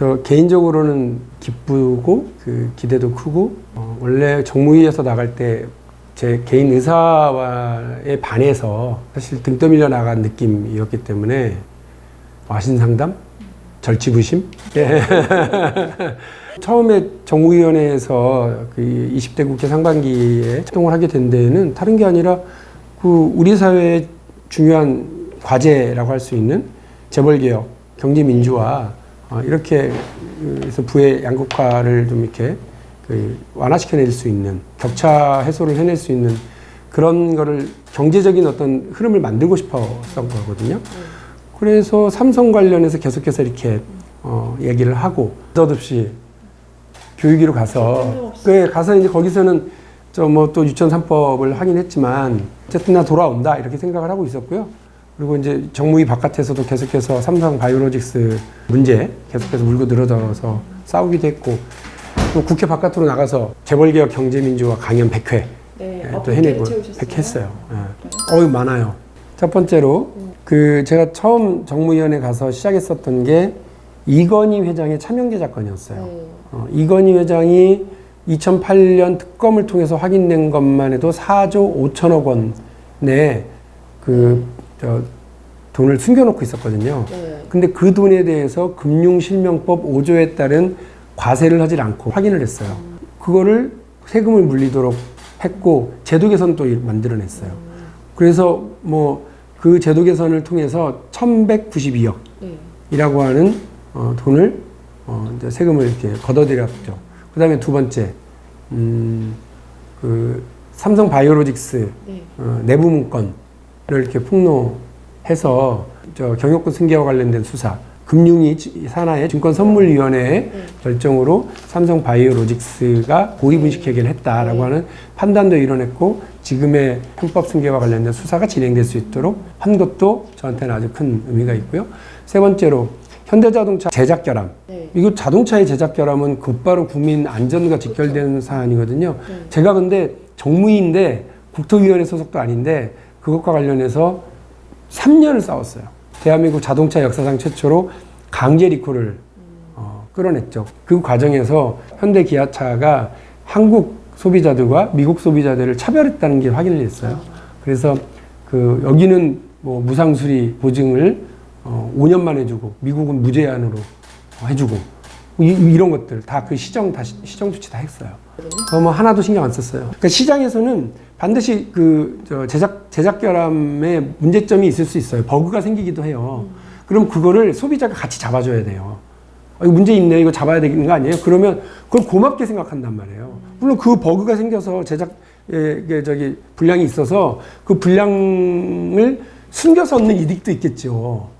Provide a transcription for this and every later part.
저 개인적으로는 기쁘고 기대도 크고 원래 정무위에서 나갈 때 제 개인 의사에 반해서 사실 등 떠밀려 나간 느낌이었기 때문에 와신상담, 절치부심. 예. 처음에 정무위원회에서 그 20대 국회 상반기에 활동을 하게 된 데에는 다른 게 아니라 우리 사회의 중요한 과제라고 할 수 있는 재벌개혁, 경제민주화 이렇게 해서 부의 양극화를 좀 이렇게 완화시켜낼 수 있는, 격차 해소를 해낼 수 있는 그런 거를 경제적인 어떤 흐름을 만들고 싶었던 거거든요. 그래서 삼성 관련해서 계속해서 이렇게 얘기를 하고 느닷없이 교육위로 가서 가서 이제 거기서는 또 유치원 3법을 하긴 했지만 어쨌든 나 돌아온다 이렇게 생각을 하고 있었고요. 그리고 이제 정무위 바깥에서도 계속해서 삼성 바이오로직스 문제 계속해서 물고 늘어져서 싸우기도 했고 또 국회 바깥으로 나가서 재벌개혁 경제민주화 강연 100회 또 해내고 100회 했어요. 많아요. 첫 번째로 제가 처음 정무위원회 가서 시작했었던 게 이건희 회장의 차명제작건이었어요. 이건희 회장이 2008년 특검을 통해서 확인된 것만 해도 4조 5천억 원의 돈을 숨겨놓고 있었거든요. 근데 그 돈에 대해서 금융실명법 5조에 따른 과세를 하지 않고 확인을 했어요. 그거를 세금을 물리도록 했고 제도 개선 또 만들어냈어요. 그래서 그 제도 개선을 통해서 1192억이라고 하는 돈을 이제 세금을 이렇게 걷어들였죠. 그 다음에 두 번째, 삼성 바이오로직스 내부 문건을 이렇게 폭로해서 경영권 승계와 관련된 수사, 금융위 산하의 증권선물위원회의 결정으로 삼성 바이오로직스가 고의분식 회계를 했다라고 하는 판단도 이뤄냈고 지금의 편법 승계와 관련된 수사가 진행될 수 있도록 한 것도 저한테는 아주 큰 의미가 있고요. 세 번째로 현대자동차 제작 결함. 이거 자동차의 제작 결함은 곧바로 국민 안전과 직결되는 사안이거든요. 제가 근데 정무위인데 국토위원회 소속도 아닌데 그것과 관련해서 3년을 싸웠어요. 대한민국 자동차 역사상 최초로 강제 리콜을 끌어냈죠. 그 과정에서 현대 기아차가 한국 소비자들과 미국 소비자들을 차별했다는 게 확인이 됐어요. 그래서 여기는 무상수리 보증을 5년만 해주고 미국은 무제한으로 해주고 이런 것들 다 시정 조치 다 했어요. 하나도 신경 안 썼어요. 그러니까 시장에서는 반드시 제작 결함에 문제점이 있을 수 있어요. 버그가 생기기도 해요. 그럼 그거를 소비자가 같이 잡아줘야 돼요. 이거 문제 있네, 이거 잡아야 되는 거 아니에요? 그러면 그걸 고맙게 생각한단 말이에요. 물론 그 버그가 생겨서 불량이 있어서 그 불량을 숨겨서 얻는 이득도 있겠죠.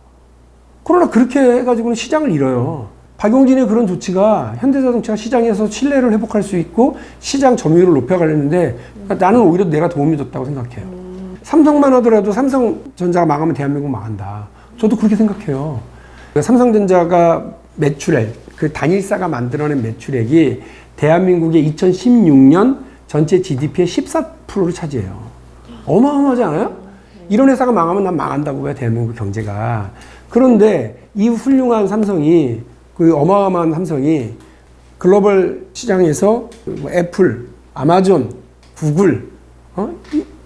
그러나 그렇게 해가지고는 시장을 잃어요. 박용진의 그런 조치가 현대자동차가 시장에서 신뢰를 회복할 수 있고 시장 점유율을 높여가려는데 나는 오히려 내가 도움이 줬다고 생각해요. 삼성만 하더라도 삼성전자가 망하면 대한민국 망한다. 저도 그렇게 생각해요. 삼성전자가 매출액, 단일사가 만들어낸 매출액이 대한민국의 2016년 전체 GDP의 14%를 차지해요. 어마어마하지 않아요? 이런 회사가 망하면 난 망한다고 해요, 대한민국 경제가. 그런데 이 훌륭한 삼성이 어마어마한 삼성이 글로벌 시장에서 애플, 아마존, 구글,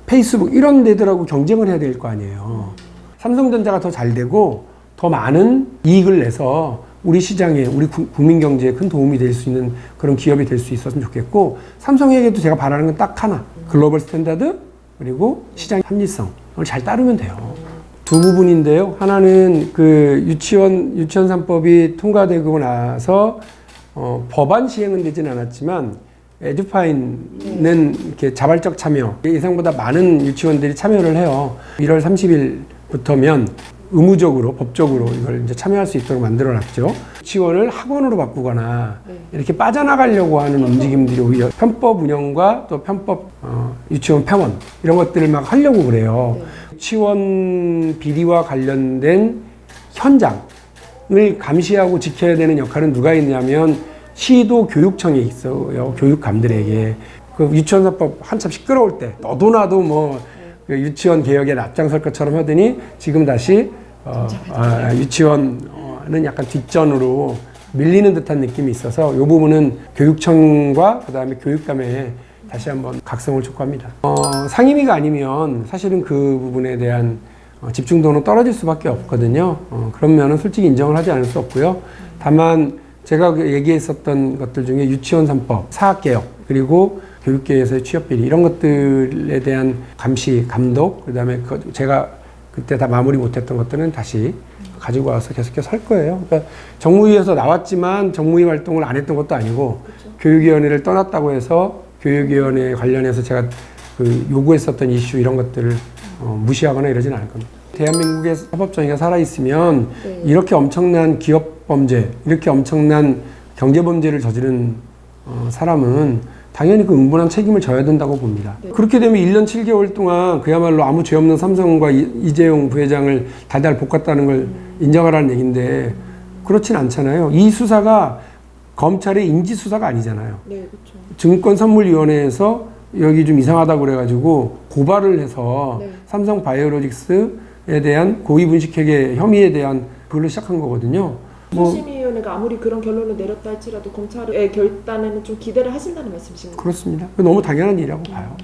페이스북 이런 데들하고 경쟁을 해야 될 거 아니에요. 삼성전자가 더 잘 되고 더 많은 이익을 내서 우리 시장에, 우리 국민 경제에 큰 도움이 될 수 있는 그런 기업이 될 수 있었으면 좋겠고 에게도 제가 바라는 건 딱 하나. 글로벌 스탠다드 그리고 시장 합리성을 잘 따르면 돼요. 두 부분인데요. 하나는 유치원 3법이 통과되고 나서 법안 시행은 되진 않았지만 에듀파인은 이렇게 자발적 참여, 예상보다 많은 유치원들이 참여를 해요. 1월 30일부터면 의무적으로, 법적으로 이걸 이제 참여할 수 있도록 만들어 놨죠. 유치원을 학원으로 바꾸거나 이렇게 빠져나가려고 하는 움직임들이 오히려 편법 운영과 또 편법 유치원 폐원 이런 것들을 막 하려고 그래요. 유치원 비리와 관련된 현장을 감시하고 지켜야 되는 역할은 누가 있냐면 시도 교육청에 있어요. 교육감들에게. 유치원 3법 한참 시끄러울 때 너도 나도 유치원 개혁에 앞장설 것처럼 하더니 지금 다시 유치원은 약간 뒷전으로 밀리는 듯한 느낌이 있어서 이 부분은 교육청과 그다음에 교육감에 다시 한번 각성을 촉구합니다. 상임위가 아니면 사실은 그 부분에 대한 집중도는 떨어질 수밖에 없거든요. 그런 면은 솔직히 인정을 하지 않을 수 없고요. 다만 제가 얘기했었던 것들 중에 유치원 3법, 사학개혁, 그리고 교육계에서의 취업비리 이런 것들에 대한 감시, 감독, 그다음에 제가 그때 다 마무리 못했던 것들은 다시 가지고 와서 계속해서 할 거예요. 그러니까 정무위에서 나왔지만 정무위 활동을 안 했던 것도 아니고 그렇죠. 교육위원회를 떠났다고 해서 교육위원회 관련해서 제가 그 요구했었던 이슈 이런 것들을 무시하거나 이러진 않을 겁니다. 대한민국의 사법정의가 살아있으면 네. 이렇게 엄청난 기업범죄, 이렇게 엄청난 경제범죄를 저지른 사람은 당연히 그 응분한 책임을 져야 된다고 봅니다. 네. 그렇게 되면 1년 7개월 동안 그야말로 아무 죄 없는 삼성과 이재용 부회장을 달달 볶았다는 걸 인정하라는 얘기인데 그렇진 않잖아요. 이 수사가 검찰의 인지수사가 아니잖아요. 네, 그렇죠. 증권선물위원회에서 여기 좀 이상하다고 그래가지고 고발을 해서 네. 삼성바이오로직스에 대한 고위분식회계 혐의에 대한 그걸로 시작한 거거든요. 수심위원회가 아무리 그런 결론을 내렸다 할지라도 검찰의 결단에는 좀 기대를 하신다는 말씀이신가요? 그렇습니다. 너무 당연한 일이라고 봐요.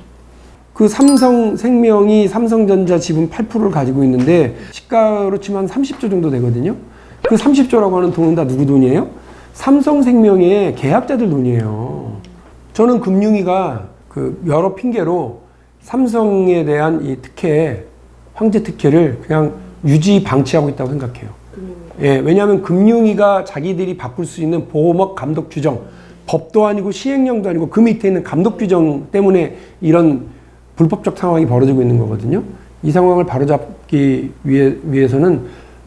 그 삼성생명이 삼성전자 지분 8%를 가지고 있는데 시가로 치면 30조 정도 되거든요. 그 30조라고 하는 돈은 다 누구 돈이에요? 삼성생명의 계약자들 돈이에요. 저는 금융위가 그 여러 핑계로 삼성에 대한 이 특혜, 황제 특혜를 그냥 유지 방치하고 있다고 생각해요. 예, 왜냐하면 금융위가 자기들이 바꿀 수 있는 보호막 감독 규정, 법도 아니고 시행령도 아니고 그 밑에 있는 감독 규정 때문에 이런 불법적 상황이 벌어지고 있는 거거든요. 이 상황을 바로잡기 위해서는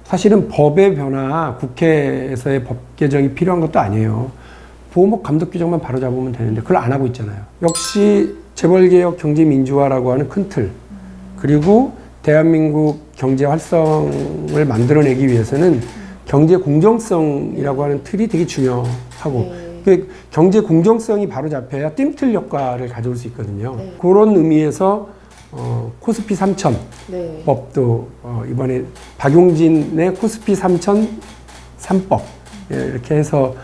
사실은 법의 변화, 국회에서의 법 개정이 필요한 것도 아니에요. 보호막 감독 규정만 바로잡으면 되는데 그걸 안 하고 있잖아요. 역시 재벌개혁 경제민주화라고 하는 큰 틀, 그리고 대한민국 경제 활성을 만들어내기 위해서는 경제 공정성이라고 하는 틀이 되게 중요하고 그 경제 공정성이 바로 잡혀야 띵틀 효과를 가져올 수 있거든요. 그런 의미에서 코스피 3000 법도 이번에 박용진의 코스피 3000 3법 이렇게 해서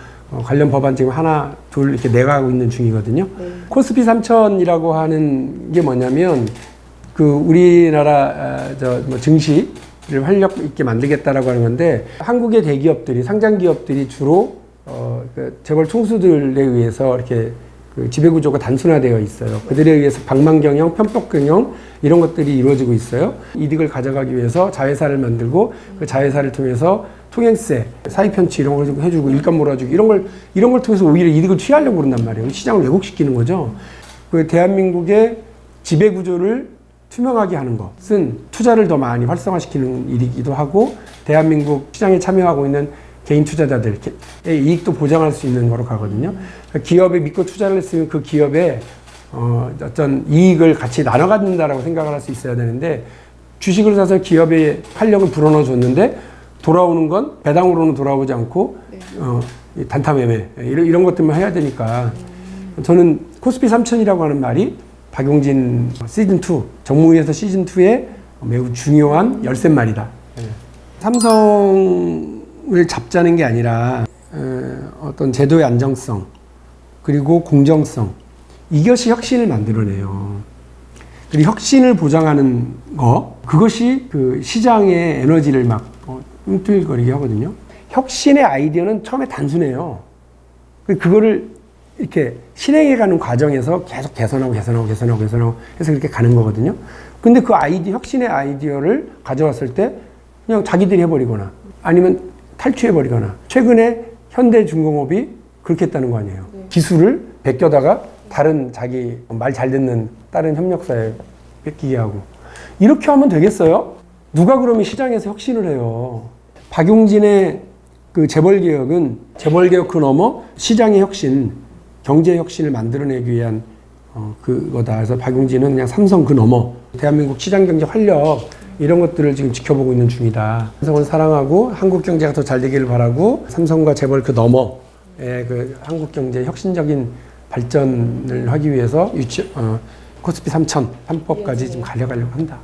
관련 법안 지금 하나, 둘 이렇게 내가고 있는 중이거든요. 코스피 3000이라고 하는 게 뭐냐면 그 우리나라 뭐 증시를 활력 있게 만들겠다라고 하는 건데 한국의 대기업들이 상장 기업들이 주로 그 재벌 총수들에 의해서 이렇게 그 지배구조가 단순화되어 있어요. 그들에 의해서 방망경영, 편법경영 이런 것들이 이루어지고 있어요. 이득을 가져가기 위해서 자회사를 만들고 그 자회사를 통해서 통행세, 사익편취 이런 걸 해주고 일감 몰아주기 이런 걸 통해서 오히려 이득을 취하려고 그런단 말이에요. 시장을 왜곡시키는 거죠. 그 대한민국의 지배구조를 투명하게 하는 것은 투자를 더 많이 활성화시키는 일이기도 하고 대한민국 시장에 참여하고 있는 개인 투자자들의 이익도 보장할 수 있는 거로 가거든요. 기업에 믿고 투자를 했으면 그 기업의 어떤 이익을 같이 나눠 갖는다라고 생각을 할 수 있어야 되는데 주식을 사서 기업의 활력을 불어넣어 줬는데 돌아오는 건 배당으로는 돌아오지 않고 단타 매매 이런 것들만 해야 되니까 저는 코스피 3000이라고 하는 말이 박용진 시즌2 정무위에서 시즌2의 매우 중요한 열쇠말이다. 삼성을 잡자는 게 아니라 어떤 제도의 안정성 그리고 공정성 이것이 혁신을 만들어내요. 그리고 혁신을 보장하는 거 그것이 그 시장의 에너지를 막 꿈틀거리게 하거든요. 혁신의 아이디어는 처음에 단순해요. 그거를 이렇게 실행해가는 과정에서 계속 개선하고 해서 그렇게 가는 거거든요. 근데 그 혁신의 아이디어를 가져왔을 때 그냥 자기들이 해버리거나 아니면 탈취해버리거나 최근에 현대중공업이 그렇게 했다는 거 아니에요. 기술을 베껴다가 다른 자기 말 잘 듣는 다른 협력사에 뺏기게 하고 이렇게 하면 되겠어요? 누가 그러면 시장에서 혁신을 해요? 박용진의 그 재벌개혁은 재벌개혁 그 너머 시장의 혁신 경제 혁신을 만들어내기 위한 그거다. 그래서 박용진은 그냥 삼성 그 너머 대한민국 시장 경제 활력 이런 것들을 지금 지켜보고 있는 중이다. 삼성을 사랑하고 한국 경제가 더 잘 되기를 바라고 삼성과 재벌 그 너머의 그 한국 경제 혁신적인 발전을 하기 위해서 코스피 3000 3법까지 지금 가려가려고 한다.